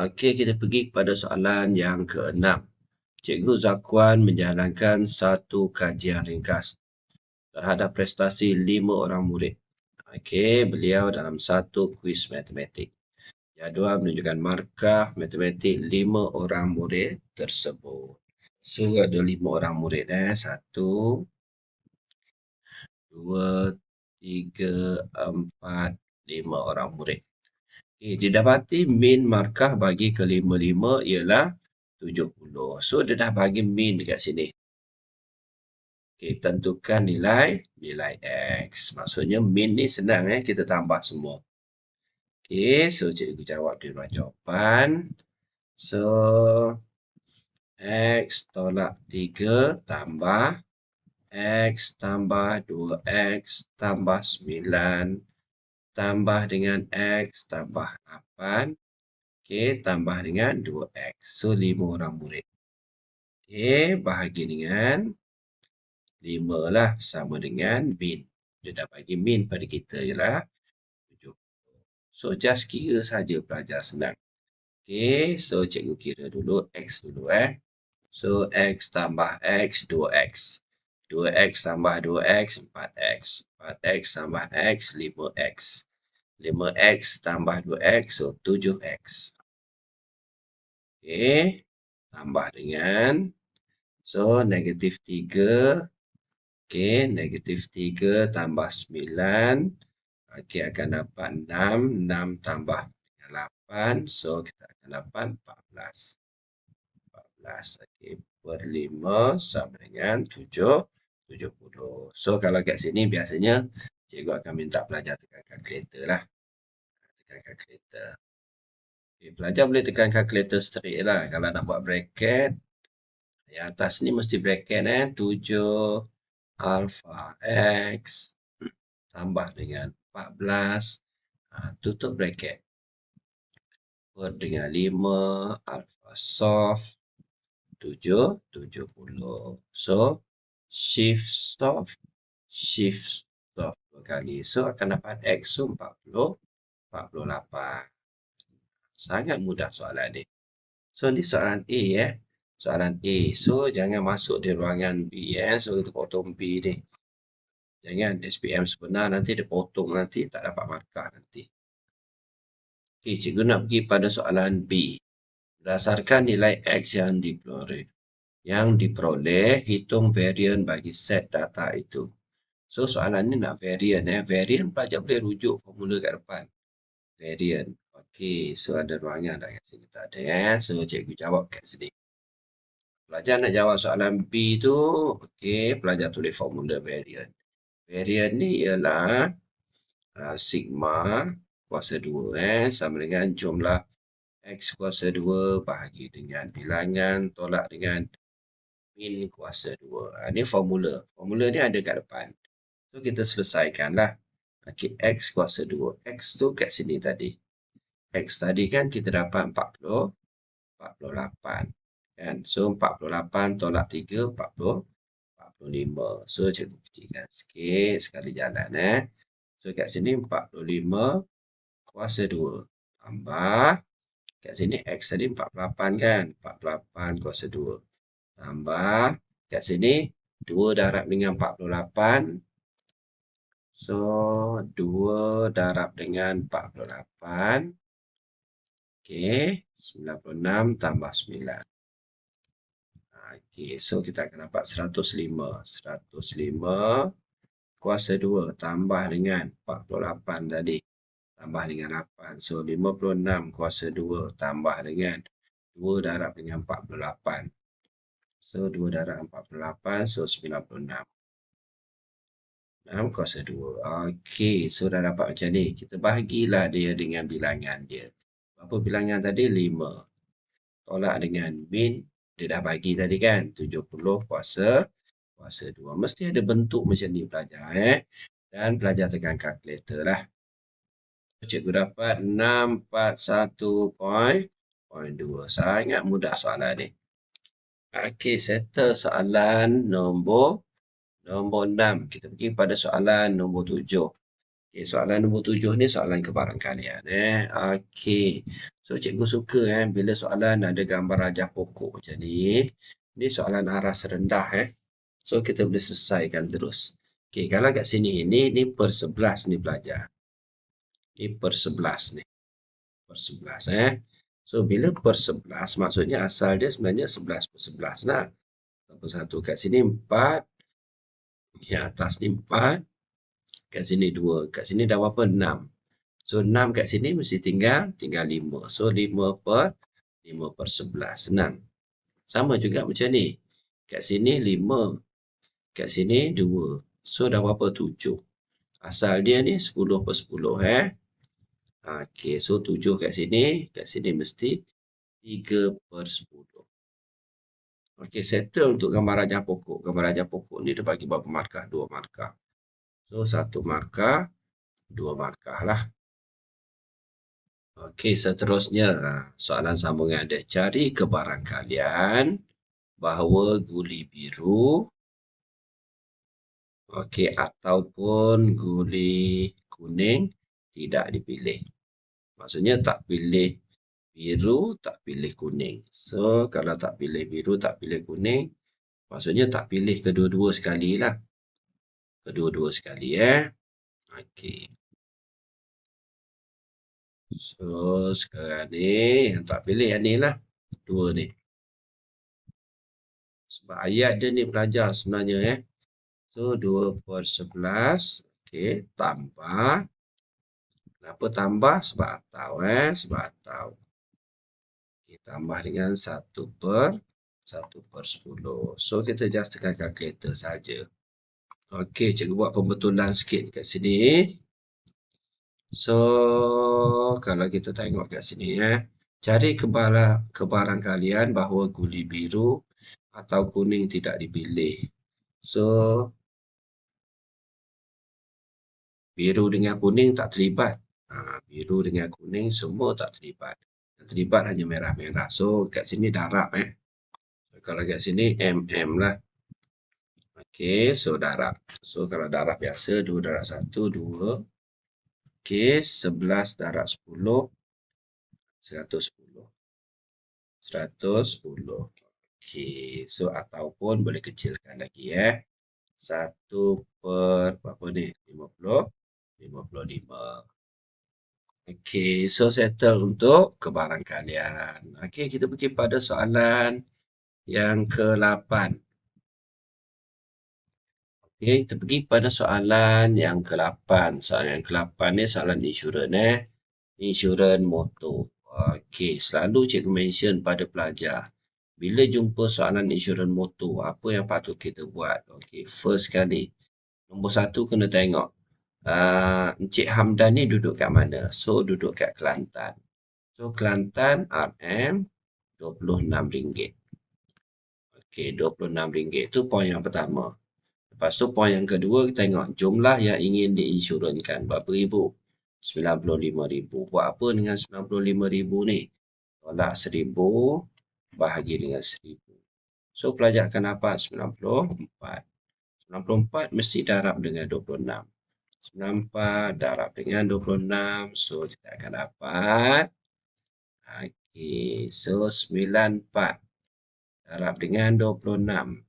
Okey, kita pergi kepada soalan yang ke-6. Cikgu Zakwan menjalankan satu kajian ringkas terhadap prestasi 5 orang murid. Okey, beliau dalam satu kuis matematik. Jadual menunjukkan markah matematik 5 orang murid tersebut. So, ada 5 orang murid. 1, 2, 3, 4, 5 orang murid. Okay, didapati min markah bagi kelima-lima ialah 70. So, dia dah bagi min dekat sini. Okay, tentukan nilai X. Maksudnya min ni senang, kita tambah semua. Okay, so cikgu jawab di ruang jawapan. So, X tolak 3 tambah X tambah 2X tambah 9 tambah dengan X tambah 8. Okey, tambah dengan 2X. So, 5 orang murid. Okey, bahagi dengan 5 lah. Sama dengan min. Dia dah bagi min pada kita ialah 70. So, just kira saja pelajar senang. Okey, so cikgu kira dulu X dulu. So, X tambah X, 2X. 2X tambah 2X, 4X. 4X tambah X, 5X. 5X tambah 2X, so 7X. Okey, tambah dengan, so negatif 3. Okey, negatif 3 tambah 9. Okey, akan dapat 6. 6 tambah 8, so kita akan dapat 14. 14, okey, per 5 sama dengan 70. So, kalau kat sini biasanya cikgu akan minta pelajar tekan kalkulator lah. Tekan kalkulator. Pelajar boleh tekan kalkulator straight lah. Kalau nak buat bracket, yang atas ni mesti bracket 7 alpha X tambah dengan 14. Tutup bracket. Per dengan 5 alpha soft 70. So, shift soft 2 kali. So, akan dapat X 48. Sangat mudah soalan ni. So, ni soalan A. Soalan A. So, jangan masuk di ruangan B. So, kita potong B ni. Jangan SPM sebenar nanti dia potong nanti. Tak dapat markah nanti. Okay, cikgu nak pergi pada soalan B. Berdasarkan nilai X yang diperoleh, hitung varian bagi set data itu. So, soalan ni nak varian. Varian pelajar boleh rujuk formula kat depan. Varian. Okey, so ada ruangan dah kat sini. Tak ada. So, cikgu jawab kat sini. Pelajar nak jawab soalan B tu, okey, pelajar tulis formula varian. Varian ni ialah sigma kuasa 2 sama dengan jumlah X kuasa 2 bahagi dengan bilangan tolak dengan min kuasa 2. Ini formula. Formula ni ada kat depan. So, kita selesaikanlah. Okey, X kuasa 2. X tu kat sini tadi. X tadi kan kita dapat 48. Kan? So, 48 tolak 3, 45. So, cikgu kecilkan sikit sekali jalan. So, kat sini 45 kuasa 2. Tambah. Kat sini X tadi 48 kan? 48 kuasa 2. Tambah. Kat sini 2 darab dengan 48. So, 2 darab dengan 48. Okey, 96 tambah 9. Okey, so kita akan dapat 105. 105 kuasa 2 tambah dengan 48 tadi. Tambah dengan 8. So, 56 kuasa 2 tambah dengan 2 darab dengan 48. So, 2 darab 48, so 96. 6 kuasa 2. Okey, so dah dapat macam ni. Kita bahagilah dia dengan bilangan dia. Berapa bilangan tadi? 5. Tolak dengan min. Dia dah bagi tadi kan? 70 kuasa 2. Mesti ada bentuk macam ni pelajar. Dan pelajar tekan kalkulator lah. Cikgu dapat 641.2. Sangat mudah soalan ni. Okey, settle soalan nombor 6. Kita pergi pada soalan nombor 7. Okay, soalan nombor 7 ni soalan kebarangkalian. Okay. So, cikgu suka bila soalan ada gambar rajah pokok macam ni. Ni soalan aras rendah. So, kita boleh selesaikan terus. Okay, kalau kat sini, ni per 11 ni pelajar. Ni per 11 ni. Per 11 So, bila per 11, maksudnya asal dia sebenarnya 11 per 11 lah. Nombor 1 kat sini 4. Yang atas ni 4. Kat sini 2. Kat sini dah berapa? 6. So, 6 kat sini mesti tinggal 5. So, 5 per 11. Senang. Sama juga macam ni. Kat sini 5. Kat sini 2. So, dah berapa? 7. Asal dia ni 10 per 10. Okey, so 7 kat sini. Kat sini mesti 3 per 10. Okey, settle untuk gambar rajah pokok. Gambar rajah pokok ni dia bagi berapa markah? 2 markah. So, 1 markah, 2 markah lah. Okey, seterusnya soalan sambungan ada. Cari kebarangkalian bahawa guli biru ataupun guli kuning tidak dipilih. Maksudnya tak pilih biru, tak pilih kuning. So, kalau tak pilih biru, tak pilih kuning, maksudnya tak pilih kedua-dua sekali lah. Kedua-dua sekali Okey. So, sekarang ni yang tak pilih yang ni lah. Dua ni. Sebab ayat dia ni pelajar sebenarnya So, 2 per 11. Okey, tambah. Kenapa tambah? Sebab atau sebab atau. Okey, tambah dengan 1 per 10. So, kita just tekan kalkulator saja. Okey, cikgu buat pembetulan sikit kat sini. So, kalau kita tengok kat sini cari kebarangkalian bahawa guli biru atau kuning tidak dipilih. So, biru dengan kuning tak terlibat. Biru dengan kuning semua tak terlibat. Yang terlibat hanya merah-merah. So, kat sini darab So, kalau kat sini MM lah. Okey, so darab. So, kalau darab biasa 2 darab 1, 2. Okey, 11 darab 10. 110. 110. Okey, so ataupun boleh kecilkan lagi 1 per berapa ni? 50. 55. Okey, so settle untuk kebarangkalian. Okey, kita pergi pada soalan yang ke-8. Okey, kita pergi pada soalan yang ke-8. Soalan yang ke-8 ni soalan insurans insurans motor. Okey, selalu cikgu mention pada pelajar. Bila jumpa soalan insurans motor, apa yang patut kita buat? Okey, first kali. Nombor 1 kena tengok. Encik Hamdan ni duduk kat mana? So, duduk kat Kelantan. So, Kelantan RM RM26. Okey, RM26. Itu poin yang pertama. Lepas tu, poin yang kedua, kita tengok jumlah yang ingin diinsurankan. Berapa ribu? RM95,000. Buat apa dengan RM95,000 ni? Tolak 1,000 bahagi dengan 1,000. So, pelajar akan dapat 94. 94 mesti darab dengan 26. 94 darab dengan 26. So, kita akan dapat. Okey, so 94 darab dengan 26.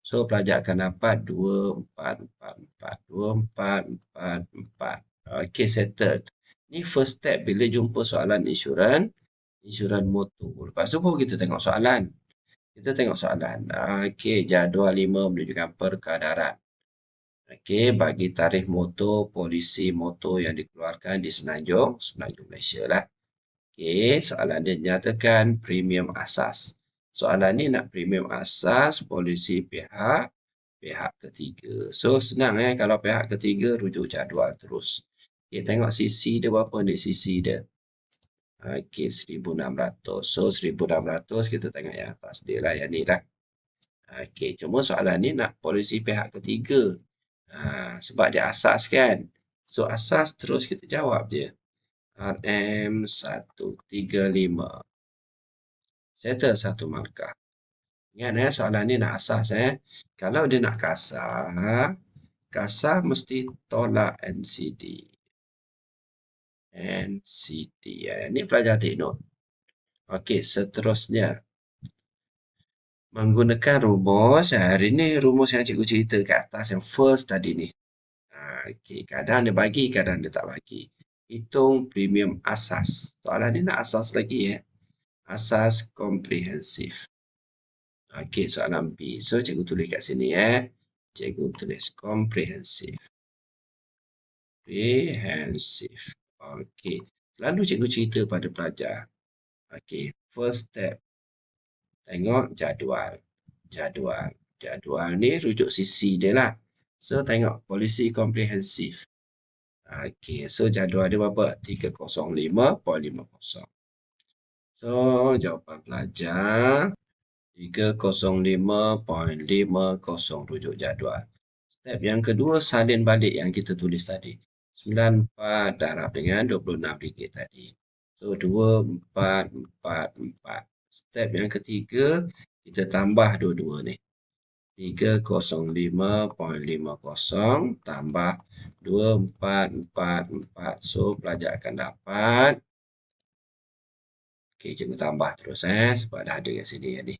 So, pelajar akan dapat 2444. 2444. Okey, settled. Ni first step bila jumpa soalan insurans motor. Lepas tu baru kita tengok soalan. Okey, jadual 5 menunjukkan perkadaran. Okey, bagi tarikh motor, polisi motor yang dikeluarkan di Semenanjung Malaysia lah. Okey, soalan dia nyatakan premium asas. Soalan ni nak premium asas polisi pihak ketiga. So, senang kalau pihak ketiga rujuk jadual terus. Okey, tengok sisi dia berapa ni sisi dia. Okey, 1,600. So, 1,600 kita tengok yang atas dia lah, yang ni lah. Okey, cuma soalan ni nak polisi pihak ketiga. Sebab dia asas kan. So, asas terus kita jawab je. RM135. Settle 1 markah. Ingat soalan ni nak asas Kalau dia nak kasar, kasar mesti tolak NCD. NCD. Ini pelajar tengok. Okey, seterusnya. Menggunakan rumus. Hari ni rumus yang cikgu cerita kat atas yang first tadi ni. Okey, kadang dia bagi, kadang dia tak bagi. Hitung premium asas. Soalan ni nak asas lagi Asas komprehensif. Okey, soalan B. So, cikgu tulis kat sini Cikgu tulis komprehensif. Komprehensif. Okey. Selalu cikgu cerita pada pelajar. Okey, first step. Tengok jadual. Jadual ni rujuk sisi dia lah. So, tengok polisi komprehensif. Okey, so jadual dia berapa? 305.50. So, jawapan pelajar 305.50 rujuk jadual. Step yang kedua, salin balik yang kita tulis tadi. 94 darab dengan RM26 tadi. So, 2444. Step yang ketiga, kita tambah dua-dua ni. 305.50 tambah 2444. So, pelajar akan dapat. Okey, cikgu tambah terus sebab dah ada kat sini ni.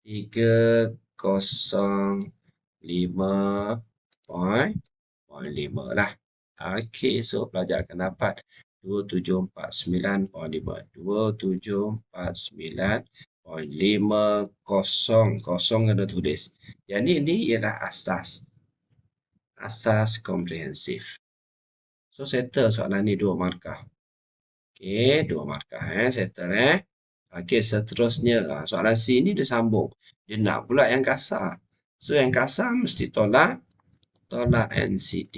305.5 lah. Okey, so pelajar akan dapat 2749.5. 2749.50. Kosong kena tulis. Yang ni ialah asas. Asas komprehensif. So, settle soalan ni 2 markah. Okey, 2 markah settle Okey, seterusnya soalan C ni dia sambung. Dia nak pula yang kasar. So, yang kasar mesti tolak NCD.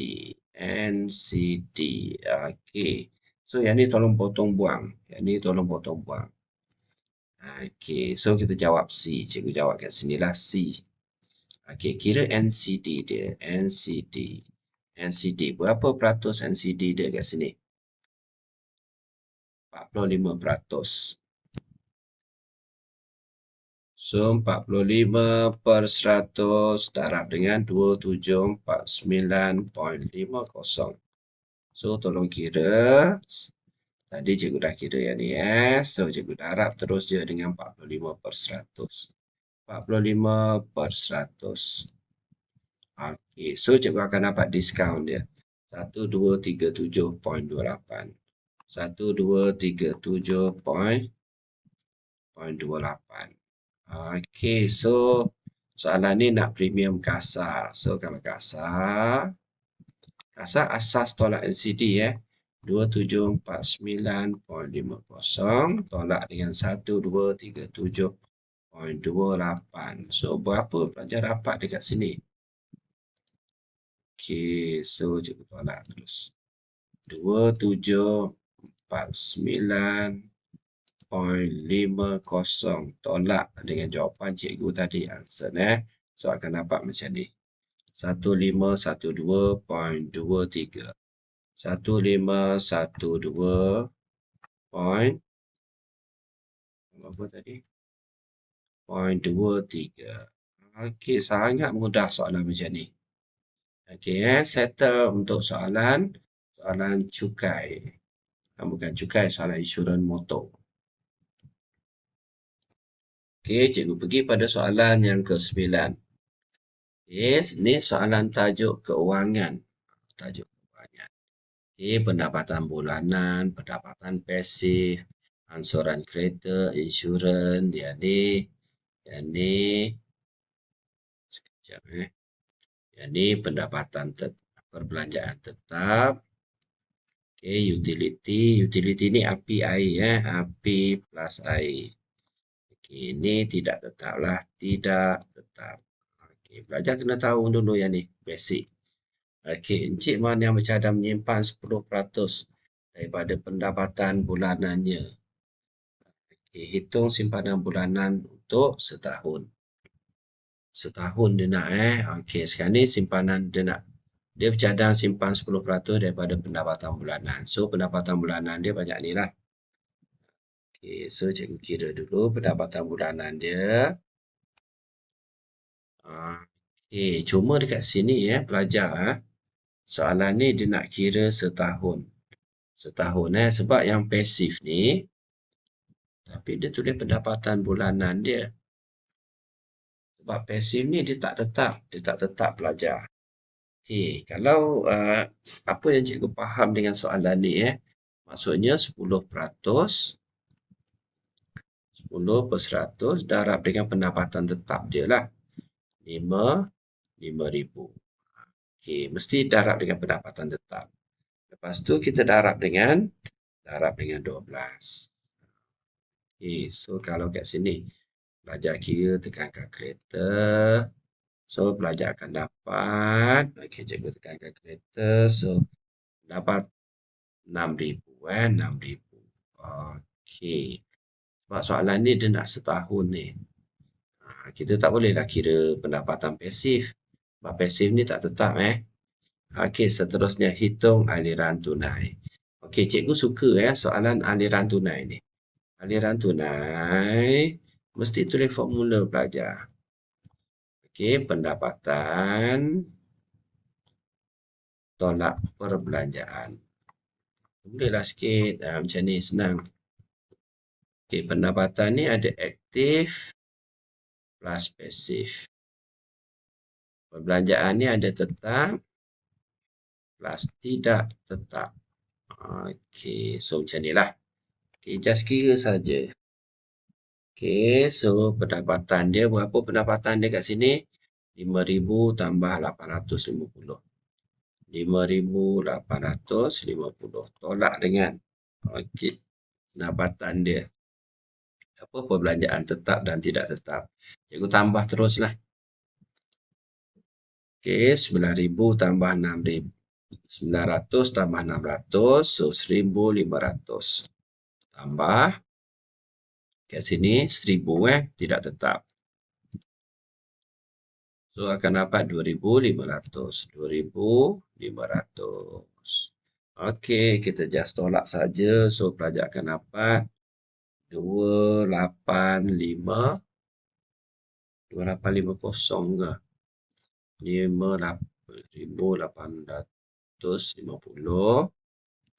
NCD. Okey. So, yang ni tolong potong buang. Okey, so kita jawab C. Cikgu jawab kat sinilah C. Okey, kira NCD dia. NCD. Berapa peratus NCD dia kat sini? 45%. So, 45% darab dengan 2749.50. So, tolong kira. Tadi cikgu dah kira yang ni So, cikgu darab terus je dengan 45%. 45%. Okey, so cikgu akan dapat diskaun dia. 1237.28. 1237.28. Okey, so soalan ni nak premium kasar. So, kalau kasar asas tolak NCD 2749.50 tolak dengan 1237.28. So, berapa pelajar dapat dekat sini? Okey, so cikgu tolak terus. 2749.50 tolak dengan jawapan cikgu tadi answer So, akan dapat macam ni. 1512.23. 1512. Apa tadi? 0.23. Okey, sangat mudah soalan macam ni. Okey, settle untuk soalan cukai. Bukan cukai, soalan insurans motor. Okey, cikgu pergi pada soalan yang ke-9. Okey, ni soalan tajuk keuangan. Okey, pendapatan bulanan, pendapatan pasif, angsuran kereta, insurans, dia ni. Sekejap Yang ni pendapatan perbelanjaan tetap. Okey, utility ni api air api plus air. Okey, ini tidak tetap lah, tidak tetap. Okey, pelajar kena tahu dulu yang ni, basic. Okey, Encik Man yang bercadang menyimpan 10% daripada pendapatan bulanannya. Okey, hitung simpanan bulanan untuk setahun. Setahun dia nak Okey, sekarang ni simpanan dia nak. Dia bercadang simpan 10% daripada pendapatan bulanan. So, pendapatan bulanan dia banyak ni lah. Okey, so cikgu kira dulu pendapatan bulanan dia. Cuma dekat sini pelajar soalan ni dia nak kira setahun. Setahun sebab yang pasif ni tapi dia tulis pendapatan bulanan dia. Sebab pasif ni dia tak tetap pelajar. Kalau apa yang cikgu faham dengan soalan ni maksudnya 10% 10% darab dengan pendapatan tetap dia lah. 5,000. Mesti darab dengan pendapatan tetap. Lepas tu kita darab dengan 12. So kalau kat sini pelajar kira tekan kalkulator. So pelajar akan dapat, cikgu tekan kalkulator. So dapat 6,000 6,000. Sebab soalan ni dia nak setahun ni. Kita tak bolehlah kira pendapatan pasif. Sebab pasif ni tak tetap seterusnya hitung aliran tunai. Cikgu suka soalan aliran tunai ni. Aliran tunai mesti tulis formula pelajar. Pendapatan tolak perbelanjaan. Bolehlah sikit macam ni senang. Pendapatan ni ada aktif plus pasif. Perbelanjaan ni ada tetap plus tidak tetap. So macam ni lah. Just kira saja. So pendapatan dia berapa pendapatan dia kat sini? 5,000 tambah 850. 5,850. Tolak dengan pendapatan dia. Apa perbelanjaan tetap dan tidak tetap. Cikgu tambah teruslah. 9,000 tambah 6,000. 900 tambah 600. So 1,500. Tambah. Kat sini 1,000 tidak tetap. So akan dapat 2,500. 2,500. Kita just tolak saja. So pelajar akan dapat 285. 2850 ke? 5,850.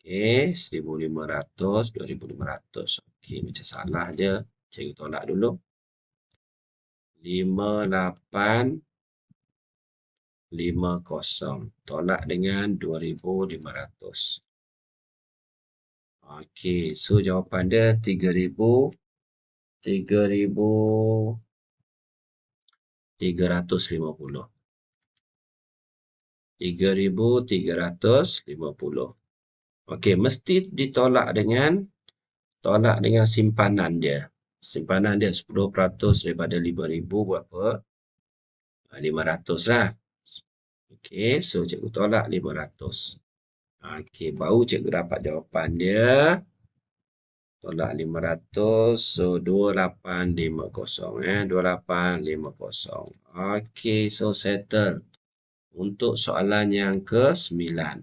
1,500. 2,500. Macam salah je. Cikgu tolak dulu. 5,850. Tolak dengan 2,500. So jawapan dia 3,350. 3,350. Mesti ditolak dengan simpanan dia. Simpanan dia 10% daripada 5,000 berapa? 500 lah. So cikgu tolak 500. Baru cikgu dapat jawapan dia. Tolak 500. So 2850. 2850. So settle. Untuk soalan yang ke-9.